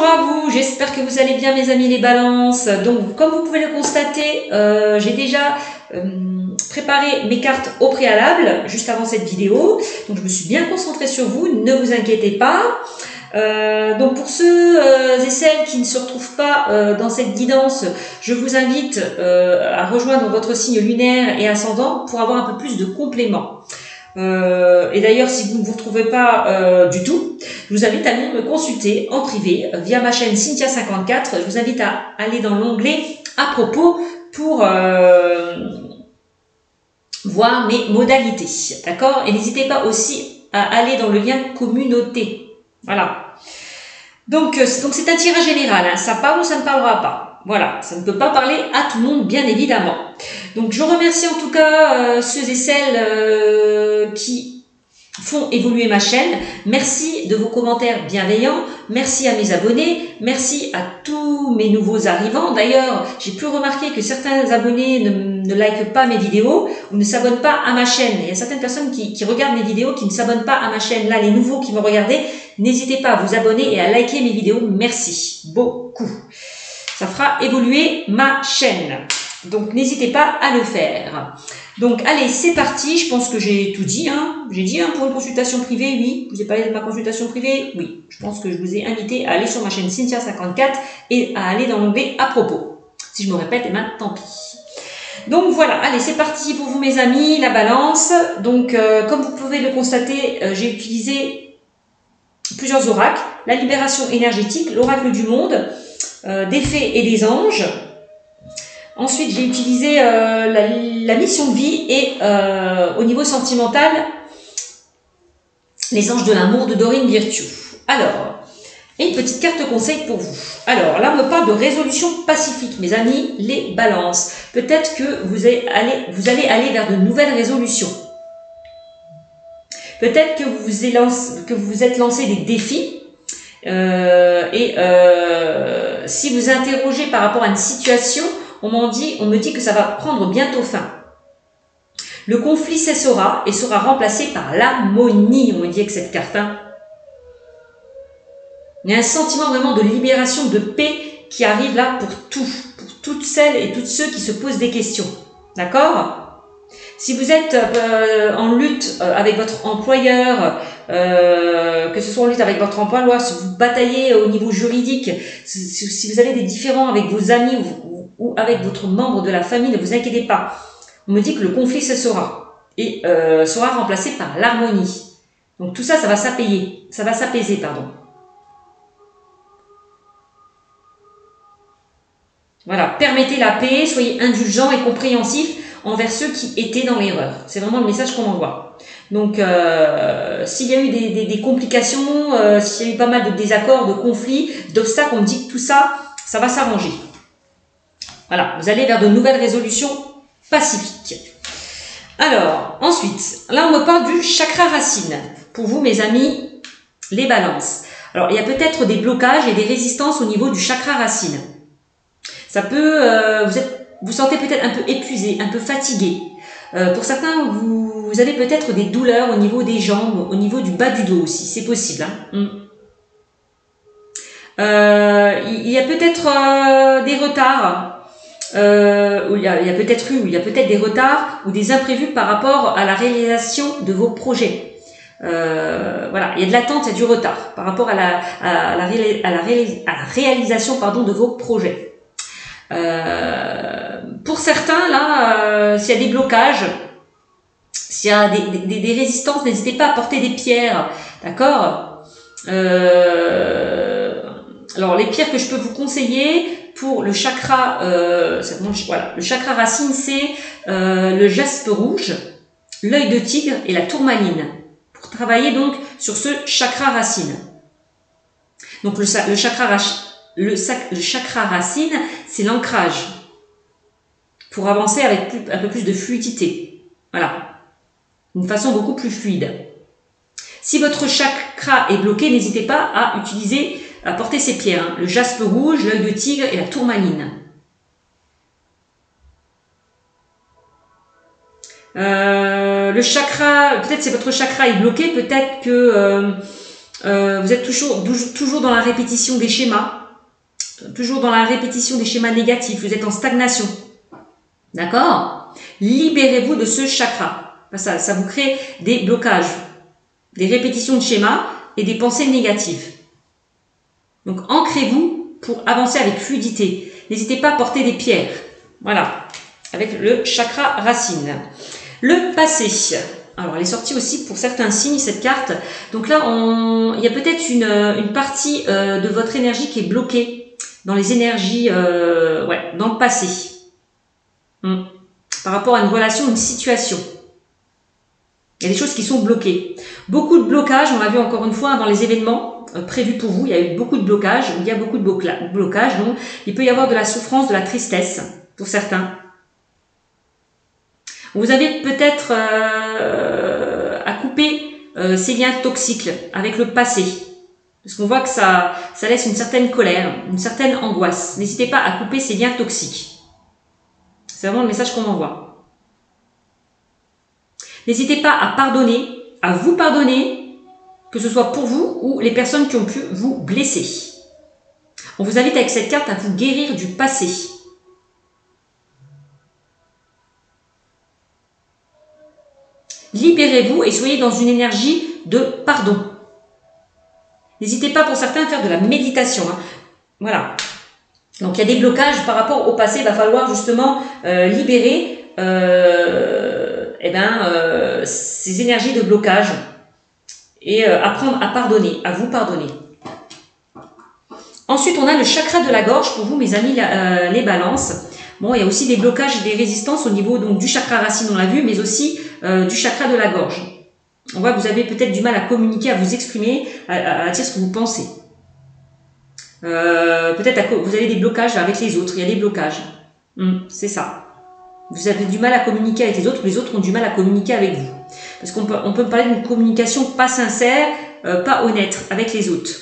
Bonjour à vous, j'espère que vous allez bien mes amis les balances. Donc comme vous pouvez le constater, j'ai déjà préparé mes cartes au préalable, juste avant cette vidéo. Donc je me suis bien concentrée sur vous, ne vous inquiétez pas. Donc pour ceux et celles qui ne se retrouvent pas dans cette guidance, je vous invite à rejoindre votre signe lunaire et ascendant pour avoir un peu plus de compléments. Et d'ailleurs, si vous ne vous retrouvez pas du tout, je vous invite à venir me consulter en privé via ma chaîne Cynthia54. Je vous invite à aller dans l'onglet à propos pour voir mes modalités. D'accord? Et n'hésitez pas aussi à aller dans le lien communauté. Voilà. Donc c'est un tirage général. Hein. Ça parle ou ça ne parlera pas. Voilà, ça ne peut pas parler à tout le monde, bien évidemment. Donc, je remercie en tout cas ceux et celles qui font évoluer ma chaîne. Merci de vos commentaires bienveillants. Merci à mes abonnés. Merci à tous mes nouveaux arrivants. D'ailleurs, j'ai pu remarquer que certains abonnés ne likent pas mes vidéos ou ne s'abonnent pas à ma chaîne. Il y a certaines personnes qui regardent mes vidéos qui ne s'abonnent pas à ma chaîne. Là, les nouveaux qui me regardez, n'hésitez pas à vous abonner et à liker mes vidéos. Merci beaucoup. Ça fera évoluer ma chaîne. Donc, n'hésitez pas à le faire. Donc, allez, c'est parti. Je pense que j'ai tout dit. Hein. J'ai dit pour une consultation privée, oui. Je vous ai parlé de ma consultation privée, oui. Je pense que je vous ai invité à aller sur ma chaîne Cynthia54 et à aller dans l'onglet à propos. Si je me répète, eh ben, tant pis. Donc, voilà. Allez, c'est parti pour vous, mes amis. La balance. Donc, comme vous pouvez le constater, j'ai utilisé plusieurs oracles. La libération énergétique, l'oracle du monde, des fées et des anges. Ensuite, j'ai utilisé la mission de vie et au niveau sentimental, les anges de l'amour de Dorine Virtue. Alors, et une petite carte conseil pour vous. Alors, là, on me parle de résolution pacifique, mes amis, les balances. Peut-être que vous allez aller vers de nouvelles résolutions. Peut-être que vous vous êtes lancé des défis. Si vous interrogez par rapport à une situation, on me dit que ça va prendre bientôt fin. Le conflit cessera et sera remplacé par l'harmonie, on me dit avec cette carte. Hein. Il y a un sentiment vraiment de libération, de paix qui arrive là pour toutes celles et tous ceux qui se posent des questions. D'accord? Si vous êtes en lutte avec votre employeur, que ce soit en lutte avec votre employeur, si vous bataillez au niveau juridique, si vous avez des différends avec vos amis ou avec votre membre de la famille, ne vous inquiétez pas. On me dit que le conflit cessera et sera remplacé par l'harmonie. Donc tout ça, ça va s'apaiser, pardon. Voilà, permettez la paix, soyez indulgents et compréhensifs envers ceux qui étaient dans l'erreur. C'est vraiment le message qu'on envoie. Donc, s'il y a eu des complications, s'il y a eu pas mal de désaccords, de conflits, d'obstacles, on me dit que tout ça, ça va s'arranger. Voilà, vous allez vers de nouvelles résolutions pacifiques. Alors, ensuite, là on me parle du chakra racine. Pour vous, mes amis, les balances. Alors, il y a peut-être des blocages et des résistances au niveau du chakra racine. Ça peut, vous sentez peut-être un peu épuisé, un peu fatigué. Pour certains, vous avez peut-être des douleurs au niveau des jambes, au niveau du bas du dos aussi, c'est possible. Hein. Il y a peut-être des retards, il y a peut-être des retards ou des imprévus par rapport à la réalisation de vos projets. Voilà, il y a de l'attente, il y a du retard par rapport à la réalisation de vos projets. Pour certains, là, s'il y a des blocages, s'il y a des résistances, n'hésitez pas à porter des pierres, d'accord? Alors, les pierres que je peux vous conseiller pour le chakra, voilà, le chakra racine, c'est le jaspe rouge, l'œil de tigre et la tourmaline, pour travailler donc sur ce chakra racine. Donc, le chakra racine, c'est l'ancrage pour avancer avec un peu plus de fluidité. Voilà, d'une façon beaucoup plus fluide. Si votre chakra est bloqué, n'hésitez pas à porter ces pierres, hein, le jaspe rouge, l'œil de tigre et la tourmaline. Le chakra, peut-être si votre chakra est bloqué, peut-être que Vous êtes toujours dans la répétition des schémas, toujours dans la répétition des schémas négatifs. Vous êtes en stagnation. D'accord? Libérez-vous de ce chakra. Ça vous crée des blocages, des répétitions de schémas et des pensées négatives. Donc, ancrez-vous pour avancer avec fluidité. N'hésitez pas à porter des pierres. Voilà, avec le chakra racine. Le passé. Alors, elle est sortie aussi pour certains signes, cette carte. Donc là, il y a peut-être une partie de votre énergie qui est bloquée dans les énergies, dans le passé. Par rapport à une relation, une situation. Il y a des choses qui sont bloquées. Beaucoup de blocages, on l'a vu encore une fois dans les événements prévus pour vous. Il y a eu beaucoup de blocages, il y a beaucoup de blocages. Donc, il peut y avoir de la souffrance, de la tristesse pour certains. Vous avez peut-être à couper ces liens toxiques avec le passé. Parce qu'on voit que ça laisse une certaine colère, une certaine angoisse. N'hésitez pas à couper ces liens toxiques. C'est vraiment le message qu'on envoie. N'hésitez pas à pardonner, à vous pardonner, que ce soit pour vous ou les personnes qui ont pu vous blesser. On vous invite avec cette carte à vous guérir du passé. Libérez-vous et soyez dans une énergie de pardon. N'hésitez pas pour certains à faire de la méditation. Voilà. Donc il y a des blocages par rapport au passé. Il va falloir justement libérer ces énergies de blocage et apprendre à pardonner, à vous pardonner. Ensuite, on a le chakra de la gorge pour vous, mes amis, les balances. Bon, il y a aussi des blocages et des résistances au niveau donc, du chakra racine, on l'a vu, mais aussi du chakra de la gorge. On voit que vous avez peut-être du mal à communiquer, à vous exprimer, à dire ce que vous pensez. Peut-être que vous avez des blocages avec les autres, il y a des blocages. C'est ça. Vous avez du mal à communiquer avec les autres ont du mal à communiquer avec vous. Parce qu'on peut parler d'une communication pas sincère, pas honnête avec les autres.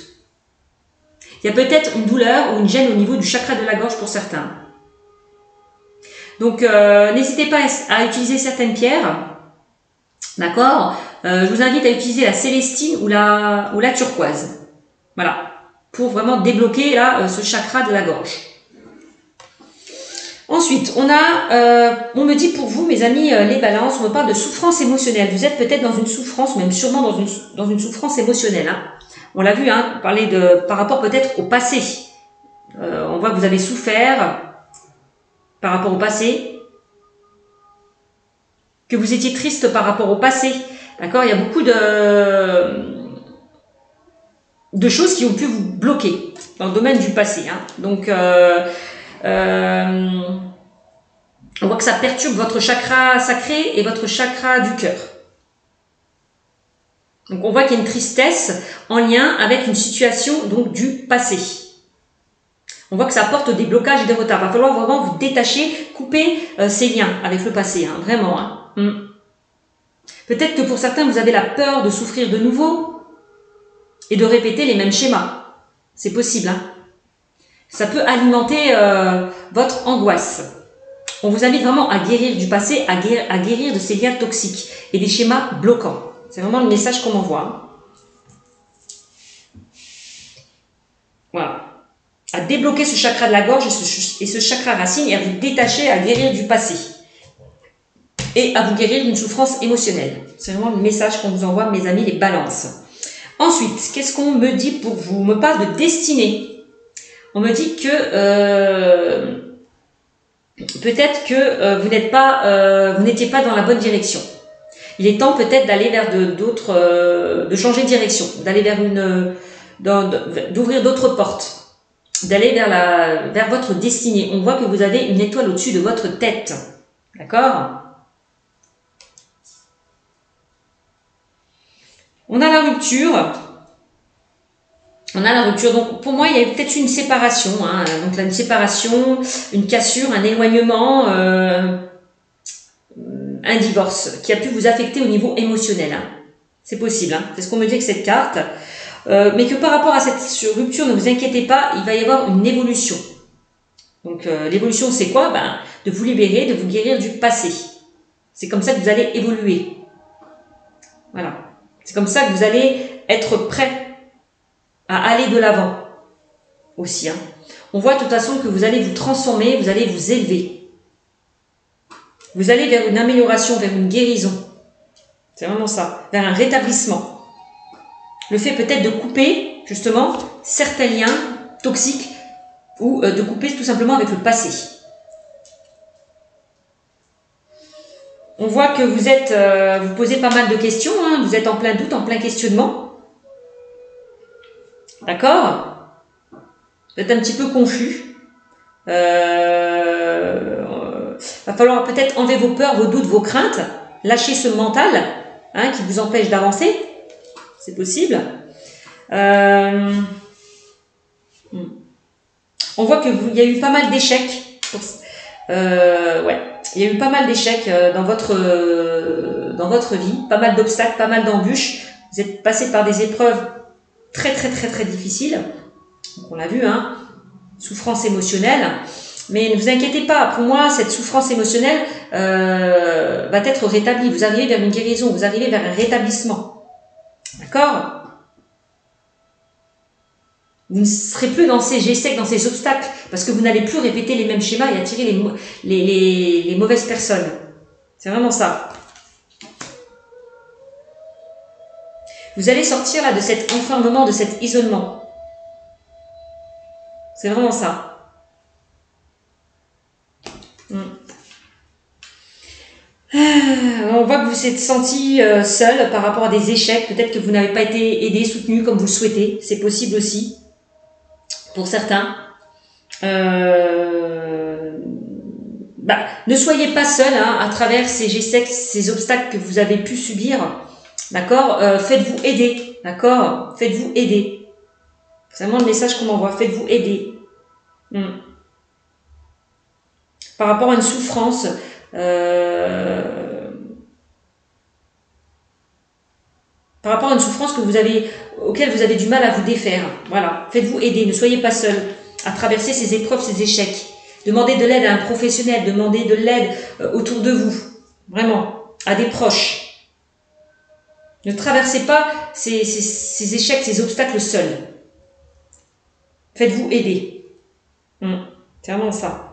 Il y a peut-être une douleur ou une gêne au niveau du chakra de la gorge pour certains. Donc, n'hésitez pas à utiliser certaines pierres. D'accord? Je vous invite à utiliser la célestine ou la turquoise. Voilà. Pour vraiment débloquer là, ce chakra de la gorge. Ensuite, on me dit pour vous, mes amis, les balances, on me parle de souffrance émotionnelle. Vous êtes peut-être dans une souffrance, même sûrement dans une souffrance émotionnelle. Hein. On l'a vu, hein, parler par rapport peut-être au passé. On voit que vous avez souffert par rapport au passé, que vous étiez triste par rapport au passé. D'accord? Il y a beaucoup de choses qui ont pu vous bloquer dans le domaine du passé. Hein. Donc, on voit que ça perturbe votre chakra sacré et votre chakra du cœur. Donc, on voit qu'il y a une tristesse en lien avec une situation donc, du passé. On voit que ça apporte des blocages et des retards. Il va falloir vraiment vous détacher, couper ces liens avec le passé. Hein, vraiment. Hein. Peut-être que pour certains, vous avez la peur de souffrir de nouveau et de répéter les mêmes schémas. C'est possible. Hein. Ça peut alimenter votre angoisse. On vous invite vraiment à guérir du passé, à guérir de ces liens toxiques et des schémas bloquants. C'est vraiment le message qu'on envoie. Hein. Voilà. À débloquer ce chakra de la gorge et ce chakra racine et à vous détacher, à guérir du passé. Et à vous guérir d'une souffrance émotionnelle. C'est vraiment le message qu'on vous envoie, mes amis, les balances. Ensuite, qu'est-ce qu'on me dit pour vous? On me parle de destinée. On me dit que peut-être que vous n'étiez pas dans la bonne direction. Il est temps peut-être d'aller vers de changer de direction, d'aller vers d'ouvrir d'autres portes, d'aller vers votre destinée. On voit que vous avez une étoile au-dessus de votre tête. D'accord? On a la rupture. Donc pour moi, il y a peut-être une séparation. Hein. Donc là, une séparation, une cassure, un éloignement, un divorce qui a pu vous affecter au niveau émotionnel. Hein. C'est possible. Hein. C'est ce qu'on me dit avec cette carte. Mais que par rapport à cette rupture, ne vous inquiétez pas, il va y avoir une évolution. Donc l'évolution, c'est quoi? De vous libérer, de vous guérir du passé. C'est comme ça que vous allez évoluer. Voilà. C'est comme ça que vous allez être prêt à aller de l'avant aussi. Hein. On voit de toute façon que vous allez vous transformer, vous allez vous élever. Vous allez vers une amélioration, vers une guérison. C'est vraiment ça, vers un rétablissement. Le fait peut-être de couper, justement, certains liens toxiques ou de couper tout simplement avec le passé. On voit que vous êtes, vous posez pas mal de questions, hein, vous êtes en plein doute, en plein questionnement. D'accord? Vous êtes un petit peu confus. Va falloir peut-être enlever vos peurs, vos doutes, vos craintes, lâcher ce mental hein, qui vous empêche d'avancer. C'est possible. On voit qu'il y a eu pas mal d'échecs. Ouais, il y a eu pas mal d'échecs dans votre vie, pas mal d'obstacles, pas mal d'embûches. Vous êtes passé par des épreuves très difficiles. Donc on l'a vu, hein, souffrance émotionnelle. Mais ne vous inquiétez pas, pour moi, cette souffrance émotionnelle va être rétablie. Vous arrivez vers une guérison, vous arrivez vers un rétablissement. D'accord? Vous ne serez plus dans ces échecs, dans ces obstacles, parce que vous n'allez plus répéter les mêmes schémas et attirer les mauvaises personnes. C'est vraiment ça. Vous allez sortir là de cet enfermement, de cet isolement. C'est vraiment ça. On voit que vous vous êtes senti seul par rapport à des échecs. Peut-être que vous n'avez pas été aidé, soutenu comme vous le souhaitez. C'est possible aussi. Pour certains. Ne soyez pas seul hein, à travers ces échecs, ces obstacles que vous avez pu subir. D'accord, faites-vous aider. D'accord, faites-vous aider. C'est vraiment le message qu'on m'envoie. Faites-vous aider. Par rapport à une souffrance. Par rapport à une souffrance auquel vous avez du mal à vous défaire. Voilà, faites-vous aider, ne soyez pas seul à traverser ces épreuves, ces échecs. Demandez de l'aide à un professionnel, demandez de l'aide autour de vous, vraiment, à des proches. Ne traversez pas ces échecs, ces obstacles seuls. Faites-vous aider. C'est vraiment ça.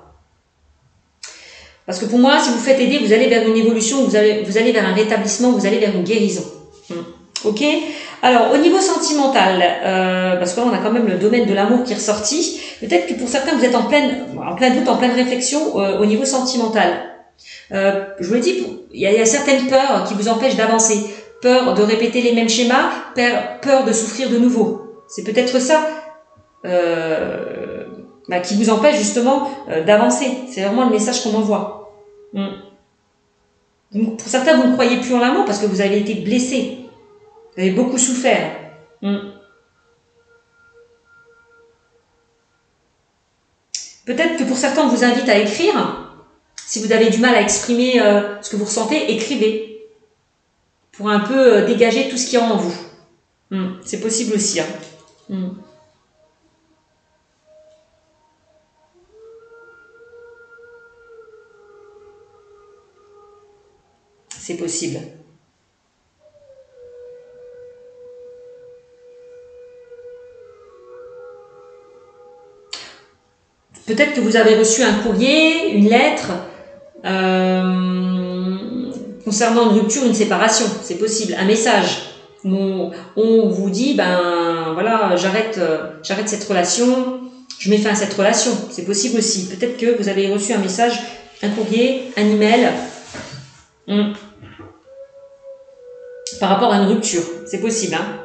Parce que pour moi, si vous faites aider, vous allez vers une évolution, vous allez vers un rétablissement, vous allez vers une guérison. Ok. Alors, au niveau sentimental, parce que là, on a quand même le domaine de l'amour qui est ressorti. Peut-être que pour certains, vous êtes en plein doute, en pleine réflexion au niveau sentimental. Je vous l'ai dit, il y a certaines peurs qui vous empêchent d'avancer. Peur de répéter les mêmes schémas, peur de souffrir de nouveau. C'est peut-être ça qui vous empêche justement d'avancer. C'est vraiment le message qu'on m'envoie. Donc, pour certains, vous ne croyez plus en l'amour parce que vous avez été blessé. Vous avez beaucoup souffert. Peut-être que pour certains, on vous invite à écrire. Si vous avez du mal à exprimer ce que vous ressentez, écrivez. Pour un peu dégager tout ce qu'il y a en vous. C'est possible aussi. Hein. C'est possible. Peut-être que vous avez reçu un courrier, une lettre concernant une rupture, une séparation. C'est possible. Un message où on vous dit, voilà, j'arrête cette relation, je mets fin à cette relation. C'est possible aussi. Peut-être que vous avez reçu un message, un courrier, un email par rapport à une rupture. C'est possible. Hein.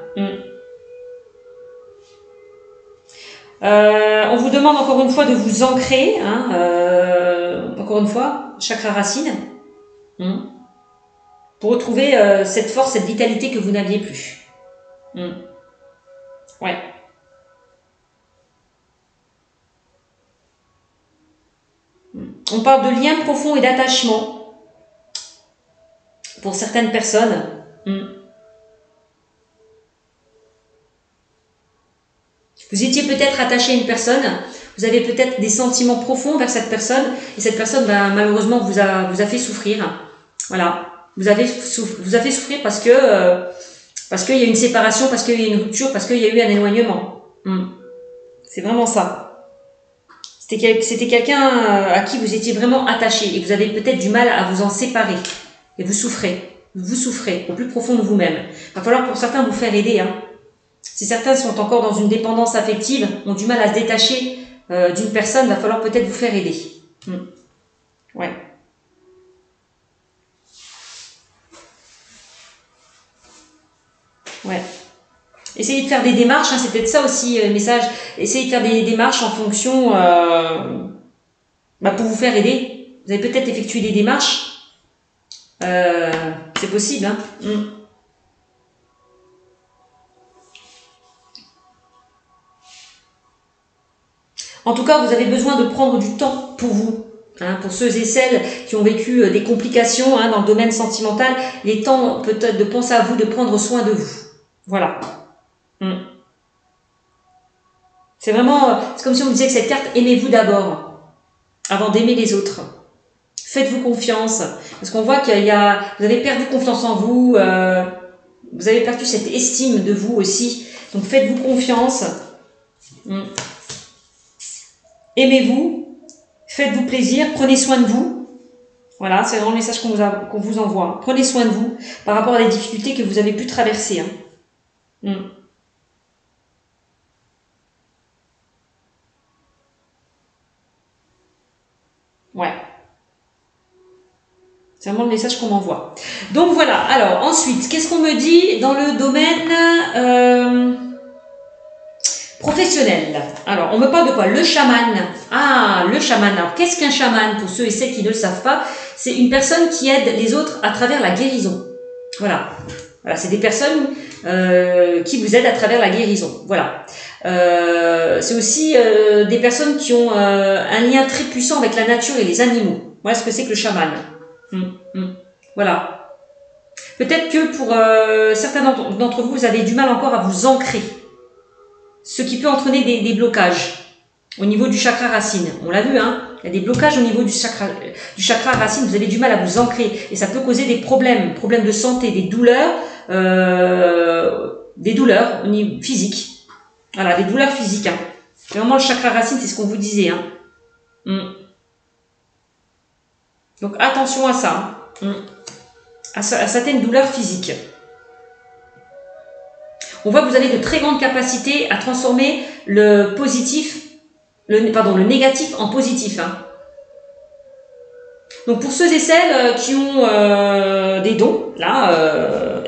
On vous demande encore une fois de vous ancrer, encore une fois, chakra racine, pour retrouver cette force, cette vitalité que vous n'aviez plus. Ouais. On parle de liens profonds et d'attachement pour certaines personnes. Vous étiez peut-être attaché à une personne, vous avez peut-être des sentiments profonds vers cette personne, et cette personne, malheureusement, vous a fait souffrir. Voilà, vous a fait souffrir parce qu'il y a une séparation, parce qu'il y a une rupture, parce qu'il y a eu un éloignement. C'est vraiment ça. C'était quelqu'un à qui vous étiez vraiment attaché et vous avez peut-être du mal à vous en séparer. Et vous souffrez. Vous souffrez au plus profond de vous-même. Il va falloir pour certains vous faire aider. Hein. Si certains sont encore dans une dépendance affective, ont du mal à se détacher d'une personne, il va falloir peut-être vous faire aider. Ouais. Ouais. Essayez de faire des démarches, hein, c'est peut-être ça aussi le message. Essayez de faire des démarches en fonction pour vous faire aider. Vous avez peut-être effectué des démarches. C'est possible. Hein. En tout cas, vous avez besoin de prendre du temps pour vous. Hein, pour ceux et celles qui ont vécu des complications dans le domaine sentimental, il est temps peut-être de penser à vous, de prendre soin de vous. Voilà. C'est vraiment, c'est comme si on me disait que cette carte, aimez-vous d'abord, avant d'aimer les autres. Faites-vous confiance, parce qu'on voit qu'il y a, vous avez perdu confiance en vous, vous avez perdu cette estime de vous aussi. Donc faites-vous confiance. Aimez-vous, faites-vous plaisir, prenez soin de vous. Voilà, c'est vraiment le message qu'on vous envoie. Prenez soin de vous par rapport à les difficultés que vous avez pu traverser. Ouais. C'est vraiment le message qu'on m'envoie. Donc voilà, alors ensuite, qu'est-ce qu'on me dit dans le domaine professionnel? Alors, on me parle de quoi? Le chaman. Ah, le chaman. Alors, qu'est-ce qu'un chaman? Pour ceux et celles qui ne le savent pas, c'est une personne qui aide les autres à travers la guérison. Voilà. Voilà, c'est des personnes qui vous aident à travers la guérison. Voilà. C'est aussi des personnes qui ont un lien très puissant avec la nature et les animaux. Voilà ce que c'est que le chaman. Voilà. Peut-être que pour certains d'entre vous, vous avez du mal encore à vous ancrer. Ce qui peut entraîner des blocages au niveau du chakra racine. On l'a vu, hein, il y a des blocages au niveau du chakra racine, vous avez du mal à vous ancrer et ça peut causer des problèmes de santé, des douleurs au niveau physique. Voilà, des douleurs physiques. Hein. Vraiment, le chakra racine, c'est ce qu'on vous disait. Hein. Donc, attention à ça. À certaines douleurs physiques. On voit que vous avez de très grandes capacités à transformer le négatif en positif. Hein. Donc pour ceux et celles qui ont des dons, là,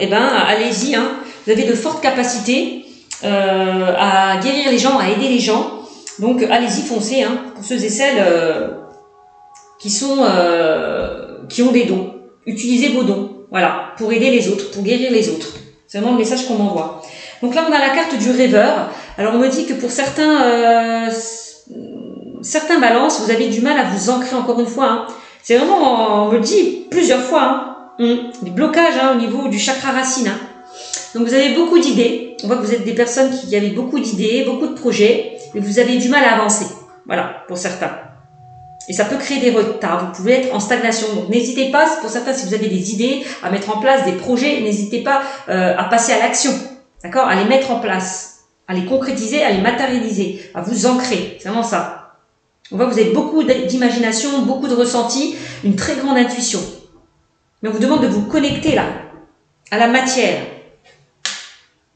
allez-y. Hein. Vous avez de fortes capacités à guérir les gens, à aider les gens. Donc allez-y, foncez. Hein, pour ceux et celles qui ont des dons. Utilisez vos dons, voilà, pour aider les autres, pour guérir les autres. C'est vraiment le message qu'on m'envoie. Donc là, on a la carte du rêveur. Alors, on me dit que pour certains balances, vous avez du mal à vous ancrer encore une fois. Hein. C'est vraiment, on me le dit plusieurs fois, des blocages au niveau du chakra racine. Hein. Donc, vous avez beaucoup d'idées. On voit que vous êtes des personnes qui avaient beaucoup d'idées, beaucoup de projets, mais vous avez du mal à avancer. Voilà, pour certains. Et ça peut créer des retards. Vous pouvez être en stagnation. Donc, n'hésitez pas, pour certains, si vous avez des idées, à mettre en place des projets, n'hésitez pas à passer à l'action. D'accord? À les mettre en place, à les concrétiser, à les matérialiser, à vous ancrer. C'est vraiment ça. On voit que vous avez beaucoup d'imagination, beaucoup de ressenti, une très grande intuition. Mais on vous demande de vous connecter là, à la matière,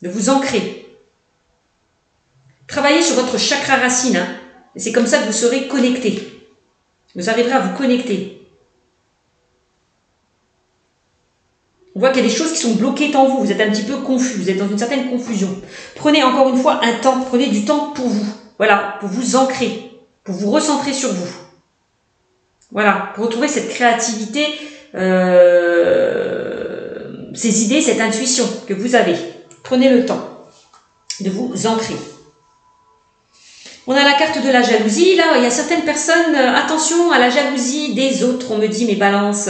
de vous ancrer. Travaillez sur votre chakra racine. Hein, et c'est comme ça que vous serez connecté. Vous arriverez à vous connecter. On voit qu'il y a des choses qui sont bloquées en vous. Vous êtes un petit peu confus. Vous êtes dans une certaine confusion. Prenez encore une fois un temps. Prenez du temps pour vous. Voilà, pour vous ancrer. Pour vous recentrer sur vous. Voilà, pour retrouver cette créativité, ces idées, cette intuition que vous avez. Prenez le temps de vous ancrer. On a la carte de la jalousie. Là, il y a certaines personnes, attention à la jalousie des autres, on me dit, mes balances.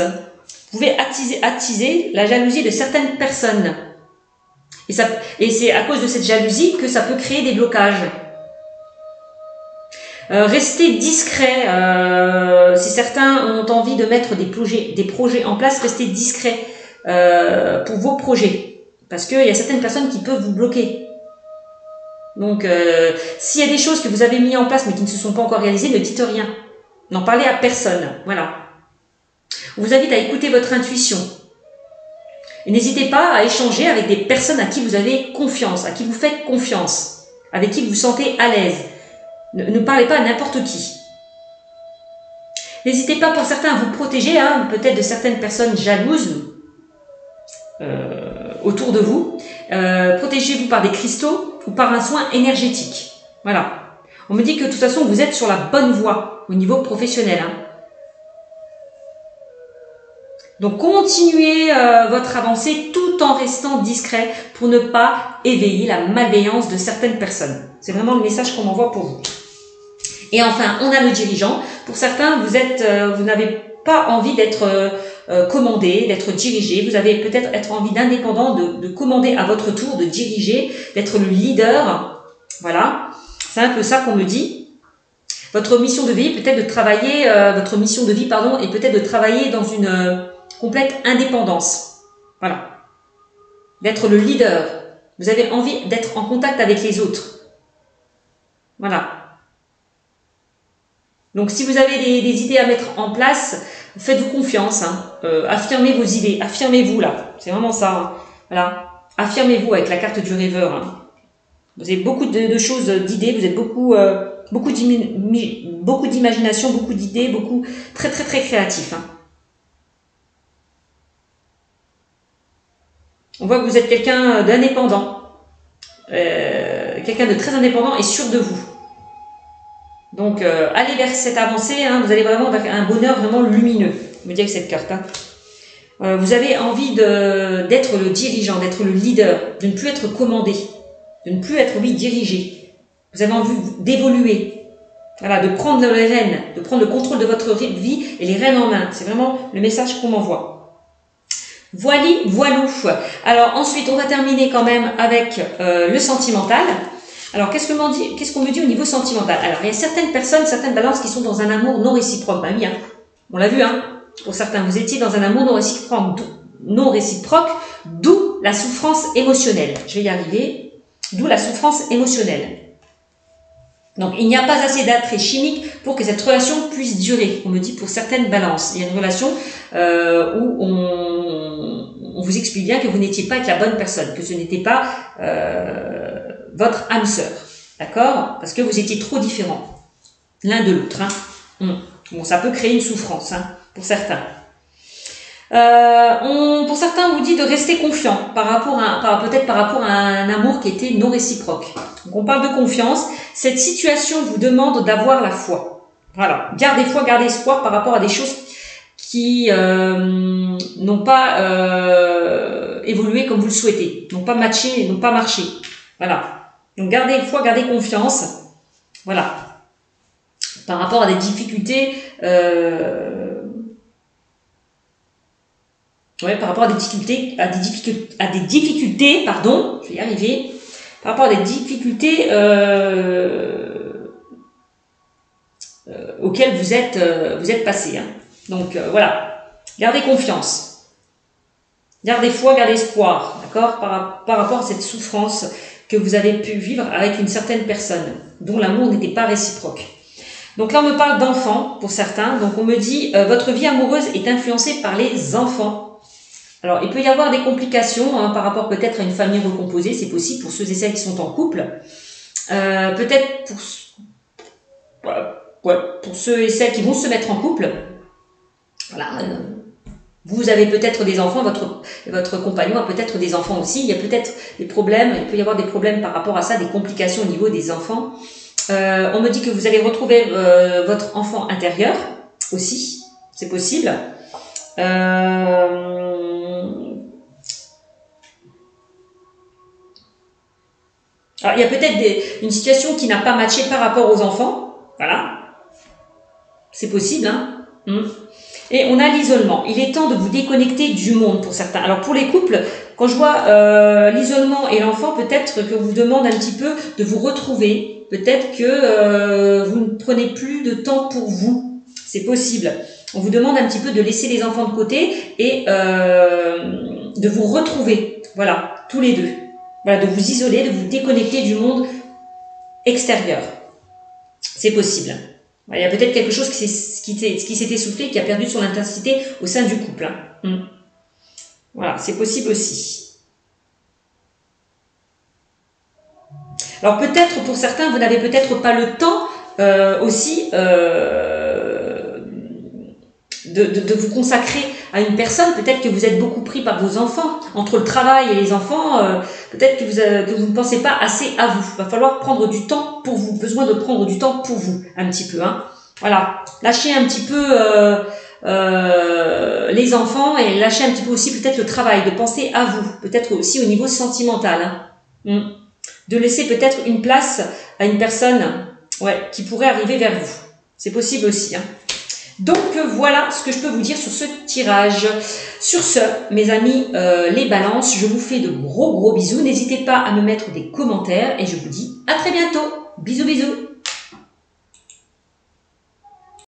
Vous pouvez attiser la jalousie de certaines personnes. Et c'est à cause de cette jalousie que ça peut créer des blocages. Restez discret. Si certains ont envie de mettre des projets en place, restez discret pour vos projets. Parce qu'il y a certaines personnes qui peuvent vous bloquer. Donc, s'il y a des choses que vous avez mis en place mais qui ne se sont pas encore réalisées, ne dites rien. N'en parlez à personne. Voilà. On vous invite à écouter votre intuition. Et n'hésitez pas à échanger avec des personnes à qui vous avez confiance, à qui vous faites confiance, avec qui vous vous sentez à l'aise. Ne parlez pas à n'importe qui. N'hésitez pas pour certains à vous protéger, hein, peut-être de certaines personnes jalouses autour de vous. Protégez-vous par des cristaux ou par un soin énergétique. Voilà. On me dit que de toute façon, vous êtes sur la bonne voie au niveau professionnel. Hein. Donc, continuez votre avancée tout en restant discret pour ne pas éveiller la malveillance de certaines personnes. C'est vraiment le message qu'on m'envoie pour vous. Et enfin, on a le dirigeant. Pour certains, vous n'avez pas envie d'être commandé, d'être dirigé. Vous avez peut-être envie d'indépendant, de commander à votre tour, de diriger, d'être le leader. Voilà, c'est un peu ça qu'on me dit. Votre mission de vie peut-être de travailler, votre mission de vie, pardon, est peut-être de travailler dans une complète indépendance. Voilà, d'être le leader. Vous avez envie d'être en contact avec les autres. Voilà. Donc, si vous avez des idées à mettre en place, faites-vous confiance. Hein. Affirmez vos idées. Affirmez-vous là. C'est vraiment ça. Hein. Voilà. Affirmez-vous avec la carte du rêveur. Hein. Vous avez beaucoup de choses, d'idées. Vous êtes beaucoup d'imagination, beaucoup d'idées, très créatif. Hein. On voit que vous êtes quelqu'un d'indépendant. Quelqu'un de très indépendant et sûr de vous. Donc, allez vers cette avancée, hein, vous allez vraiment vers un bonheur vraiment lumineux, me dit avec cette carte. Hein. Vous avez envie d'être le dirigeant, d'être le leader, de ne plus être commandé, de ne plus être, dirigé. Vous avez envie d'évoluer, voilà, de prendre les rênes, de prendre le contrôle de votre vie et les rênes en main. C'est vraiment le message qu'on m'envoie. Voilou. Alors ensuite, on va terminer quand même avec le sentimental. Alors, qu'est-ce qu'on me dit au niveau sentimental? Alors, il y a certaines personnes, certaines balances qui sont dans un amour non réciproque. Ben oui, hein. On l'a vu, hein. Pour certains, vous étiez dans un amour non réciproque, d'où la souffrance émotionnelle. Je vais y arriver. D'où la souffrance émotionnelle. Donc, il n'y a pas assez d'attrait chimique pour que cette relation puisse durer. On me dit pour certaines balances. Il y a une relation où on vous explique bien que vous n'étiez pas avec la bonne personne, que ce n'était pas votre âme sœur, d'accord? Parce que vous étiez trop différents l'un de l'autre. Hein. Bon, ça peut créer une souffrance, hein, pour certains. Pour certains, on vous dit de rester confiant peut-être par rapport à un amour qui était non réciproque. Donc, on parle de confiance. Cette situation vous demande d'avoir la foi. Voilà. Gardez foi, gardez espoir par rapport à des choses qui n'ont pas évolué comme vous le souhaitez, n'ont pas matché, n'ont pas marché. Voilà. Donc, gardez foi, gardez confiance. Voilà. Par rapport à des difficultés, par rapport à des difficultés, pardon, je vais y arriver. Par rapport à des difficultés auxquelles vous êtes passé. Hein. Donc, voilà. Gardez confiance. Gardez foi, gardez espoir, d'accord, par rapport à cette souffrance que vous avez pu vivre avec une certaine personne, dont l'amour n'était pas réciproque. Donc là, on me parle d'enfants, pour certains. Donc on me dit, votre vie amoureuse est influencée par les enfants. Alors, il peut y avoir des complications, hein, par rapport peut-être à une famille recomposée, c'est possible pour ceux et celles qui sont en couple. Peut-être pour ceux et celles qui vont se mettre en couple. Voilà. Vous avez peut-être des enfants, votre compagnon a peut-être des enfants aussi. Il y a peut-être des problèmes, il peut y avoir des problèmes par rapport à ça, des complications au niveau des enfants. On me dit que vous allez retrouver votre enfant intérieur aussi, c'est possible. Alors, il y a peut-être une situation qui n'a pas matché par rapport aux enfants, voilà. C'est possible, hein. Et on a l'isolement. Il est temps de vous déconnecter du monde pour certains. Alors pour les couples, quand je vois l'isolement et l'enfant, peut-être que vous demande un petit peu de vous retrouver. Peut-être que vous ne prenez plus de temps pour vous. C'est possible. On vous demande un petit peu de laisser les enfants de côté et de vous retrouver. Voilà, tous les deux. Voilà, de vous isoler, de vous déconnecter du monde extérieur. C'est possible. Il y a peut-être quelque chose qui s'est essoufflé, qui a perdu son intensité au sein du couple. Voilà, c'est possible aussi. Alors peut-être pour certains, vous n'avez peut-être pas le temps aussi de vous consacrer à une personne. Peut-être que vous êtes beaucoup pris par vos enfants. Entre le travail et les enfants, peut-être que vous ne pensez pas assez à vous. Il va falloir prendre du temps pour vous. Besoin de prendre du temps pour vous, un petit peu. Voilà, lâchez un petit peu les enfants et lâchez un petit peu aussi peut-être le travail, de penser à vous. Peut-être aussi au niveau sentimental. De laisser peut-être une place à une personne qui pourrait arriver vers vous. C'est possible aussi. Donc voilà ce que je peux vous dire sur ce tirage. Sur ce, mes amis, les balances, je vous fais de gros bisous. N'hésitez pas à me mettre des commentaires et je vous dis à très bientôt. Bisous bisous.